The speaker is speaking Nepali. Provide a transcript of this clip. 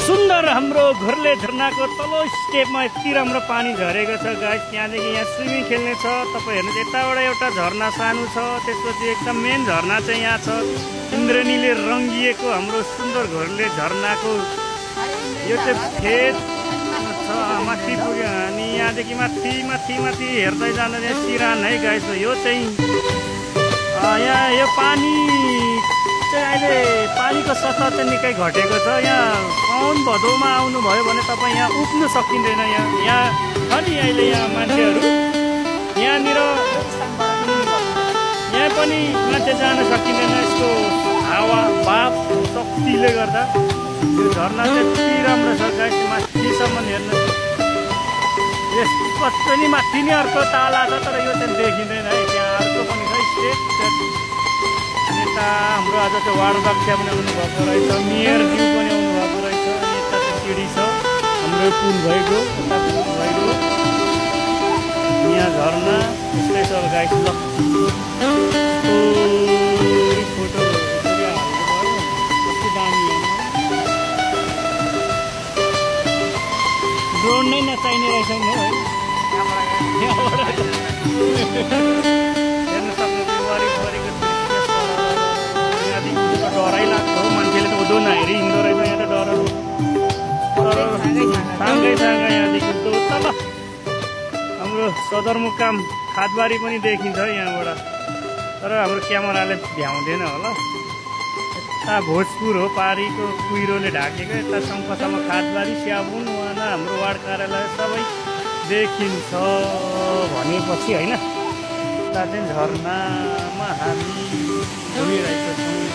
सुन्दर हाम्रो घोर्ले झरनाको तल्लो स्टेपमा यति राम्रो पानी झरेको छ गाइस। त्यहाँदेखि यहाँ स्विमिङ खेल्ने छ। तपाईँ हेर्नु यताबाट एउटा झरना सानो छ, त्यसपछि एकदम मेन झरना चाहिँ यहाँ छ। इन्द्रेणीले रङ्गिएको हाम्रो सुन्दर घोर्ले झरनाको यो चाहिँ फेद छ, माथि पुग्यो अनि यहाँदेखि माथि माथि माथि हेर्दै जाँदा यहाँ सिरान है गाइस। यो चाहिँ यहाँ यो पानी चाहिँ अहिले पानीको सतह चाहिँ निकै घटेको छ। यहाँ साउन भदौमा आउनुभयो भने तपाईँ यहाँ उफ्नु सकिँदैन। यहाँ छ नि अहिले यहाँ मान्छेहरू यहाँनिर यहाँ पनि मान्छे जान सकिँदैन, यसको हावा भाप शक्तिले गर्दा। यो झरना चाहिँ यति राम्रो छ गाइस, माथिसम्म हेर्नु। यसपछि पनि माथि नै अर्को ताला छ, तर यो चाहिँ देखिँदैन है। त्यहाँ अर्को पनि छ स्टेट। यता हाम्रो आज चाहिँ वार्ड बाख्या पनि आउनुभएको रहेछ, मेयरज्यू पनि आउनुभएको रहेछ। अनि यता चाहिँ सिडी छ हाम्रो पुल भइगयो, यता पुल भइगयो, यहाँ झरना यस्तै छ गाइस। ल फोटो कति दामी ड्रोन नै नचाहिने रहेछ नि है। हेर्न सक्नुहुन्छ वरिपरिको डरै लाग्छ हो, मान्छेले त उदो नहेरी हिँड्दो रहेछ यहाँ त डर। तर सँगै यहाँदेखि तल हाम्रो सदरमुकाम खादबारी पनि देखिन्छ यहाँबाट, तर हाम्रो क्यामेराले भ्याउँदैन होला। यता भोजपुर हो, पारीको कुहिरोले ढाकेको। यता शङ्खसम्म खादबारी, स्याबुन, वाना हाम्रो वार्ड कार्यालय सबै देखिन्छ भनेपछि होइन। यता चाहिँ झरनामा हामी घुमिरहेका छौँ।